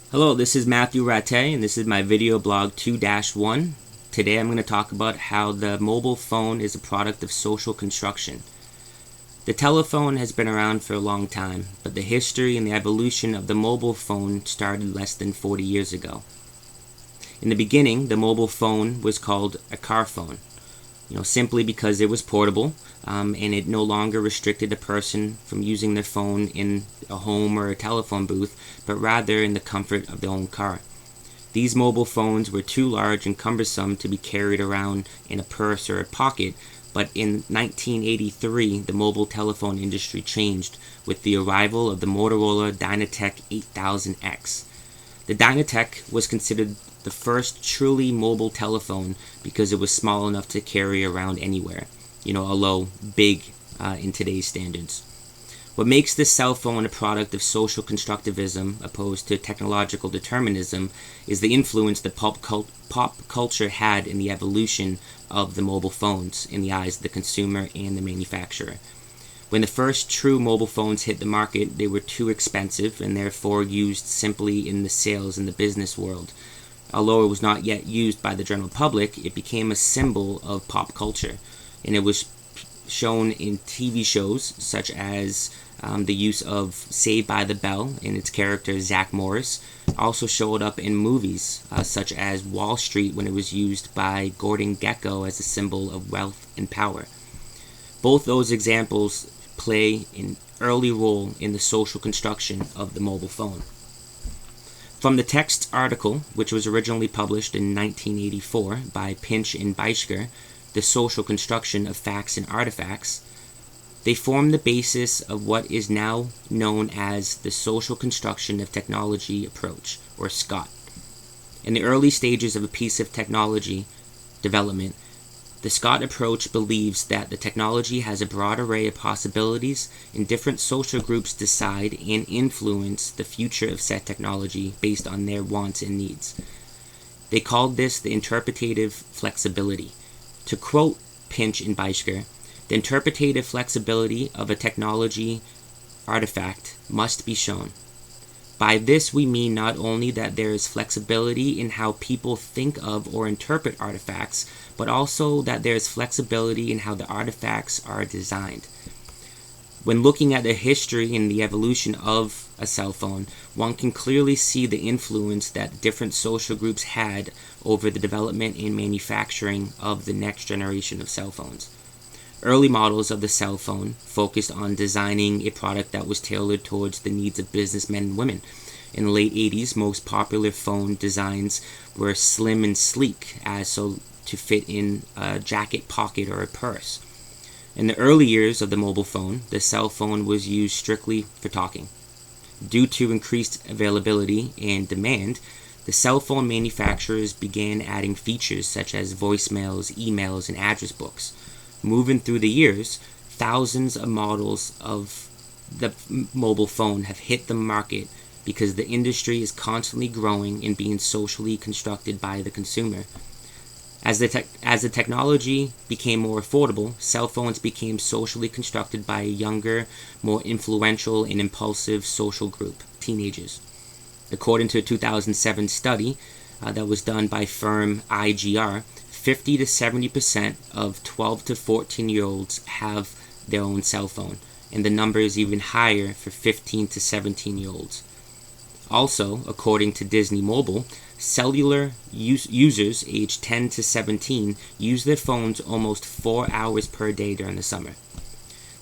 Hello, this is Matthew Ratte, and this is my video blog 2-1. Today I'm going to talk about how the mobile phone is a product of social construction. The telephone has been around for a long time, but the history and the evolution of the mobile phone started less than 40 years ago. In the beginning, the mobile phone was called a car phone, simply because it was portable, and it no longer restricted a person from using their phone in a home or a telephone booth, but rather in the comfort of their own car. These mobile phones were too large and cumbersome to be carried around in a purse or a pocket, but in 1983, the mobile telephone industry changed with the arrival of the Motorola Dynatec 8000X. The Dynatec was considered the first truly mobile telephone because it was small enough to carry around anywhere, although big in today's standards. What makes this cell phone a product of social constructivism opposed to technological determinism is the influence that pop culture had in the evolution of the mobile phones in the eyes of the consumer and the manufacturer. When the first true mobile phones hit the market, they were too expensive and therefore used simply in the sales and the business world. Although it was not yet used by the general public, it became a symbol of pop culture, and it was shown in TV shows such as the use of Saved by the Bell and its character Zach Morris. Also showed up in movies such as Wall Street when it was used by Gordon Gekko as a symbol of wealth and power. Both those examples play an early role in the social construction of the mobile phone. From the text article, which was originally published in 1984 by Pinch and Beischer, The Social Construction of Facts and Artifacts, they form the basis of what is now known as the Social Construction of Technology approach, or SCOT. In the early stages of a piece of technology development, the SCOT approach believes that the technology has a broad array of possibilities, and different social groups decide and influence the future of said technology based on their wants and needs. They called this the interpretative flexibility. To quote Pinch and Beischer, the interpretative flexibility of a technology artifact must be shown. By this we mean not only that there is flexibility in how people think of or interpret artifacts, but also that there is flexibility in how the artifacts are designed. When looking at the history and the evolution of a cell phone, one can clearly see the influence that different social groups had over the development and manufacturing of the next generation of cell phones. Early models of the cell phone focused on designing a product that was tailored towards the needs of businessmen and women. In the late 80s, most popular phone designs were slim and sleek, as so to fit in a jacket pocket or a purse. In the early years of the mobile phone, the cell phone was used strictly for talking. Due to increased availability and demand, the cell phone manufacturers began adding features such as voicemails, emails, and address books. Moving through the years, thousands of models of the mobile phone have hit the market because the industry is constantly growing and being socially constructed by the consumer. As the technology became more affordable, cell phones became socially constructed by a younger, more influential and impulsive social group, teenagers. According to a 2007 study that was done by firm IGR, 50 to 70% of 12 to 14-year-olds have their own cell phone, and the number is even higher for 15 to 17-year-olds. Also, according to Disney Mobile, cellular users aged 10 to 17 use their phones almost 4 hours per day during the summer.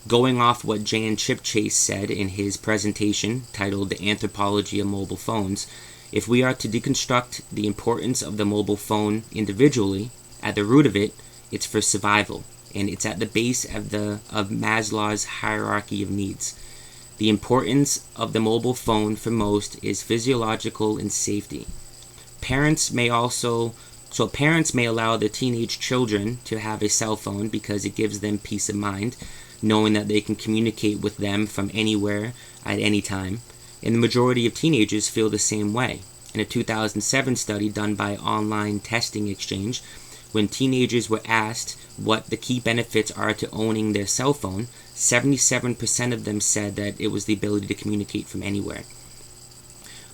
Going off what Jan Chipchase said in his presentation titled The Anthropology of Mobile Phones, if we are to deconstruct the importance of the mobile phone individually, at the root of it, it's for survival, and it's at the base of Maslow's hierarchy of needs. The importance of the mobile phone for most is physiological and safety. Parents may allow their teenage children to have a cell phone because it gives them peace of mind, knowing that they can communicate with them from anywhere at any time. And the majority of teenagers feel the same way. In a 2007 study done by Online Testing Exchange, when teenagers were asked what the key benefits are to owning their cell phone, 77% of them said that it was the ability to communicate from anywhere.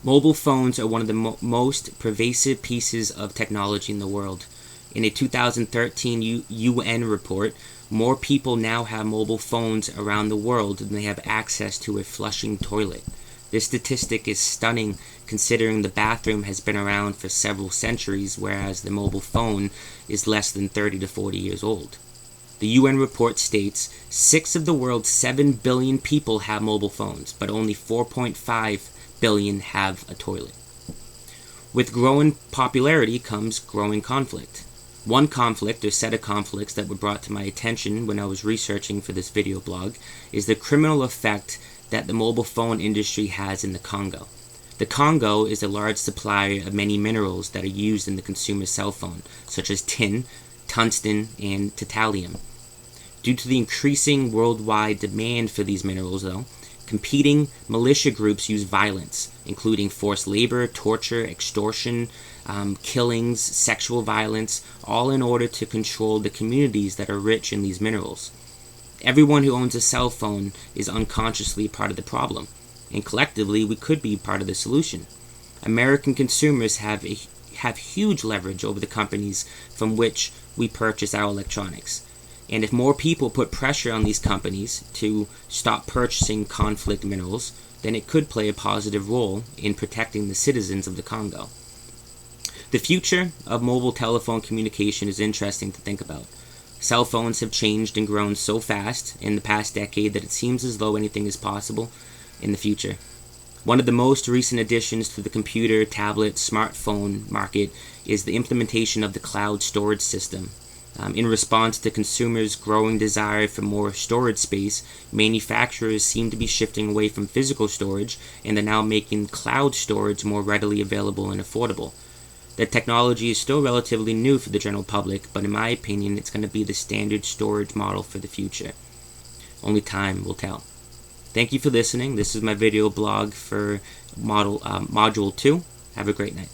Mobile phones are one of the most pervasive pieces of technology in the world. In a 2013 UN report, more people now have mobile phones around the world than they have access to a flushing toilet. This statistic is stunning considering the bathroom has been around for several centuries, whereas the mobile phone is less than 30 to 40 years old. The UN report states 6 of the world's 7 billion people have mobile phones, but only 4.5 billion have a toilet. With growing popularity comes growing conflict. One conflict or set of conflicts that were brought to my attention when I was researching for this video blog is the criminal effect that the mobile phone industry has in the Congo. The Congo is a large supplier of many minerals that are used in the consumer cell phone, such as tin, tungsten, and titanium. Due to the increasing worldwide demand for these minerals, though, competing militia groups use violence, including forced labor, torture, extortion, killings, sexual violence, all in order to control the communities that are rich in these minerals. Everyone who owns a cell phone is unconsciously part of the problem, and collectively we could be part of the solution. American consumers have huge leverage over the companies from which we purchase our electronics. And if more people put pressure on these companies to stop purchasing conflict minerals, then it could play a positive role in protecting the citizens of the Congo. The future of mobile telephone communication is interesting to think about. Cell phones have changed and grown so fast in the past decade that it seems as though anything is possible in the future. One of the most recent additions to the computer, tablet, smartphone market is the implementation of the cloud storage system. In response to consumers' growing desire for more storage space, manufacturers seem to be shifting away from physical storage and are now making cloud storage more readily available and affordable. The technology is still relatively new for the general public, but in my opinion, it's going to be the standard storage model for the future. Only time will tell. Thank you for listening. This is my video blog for Module 2. Have a great night.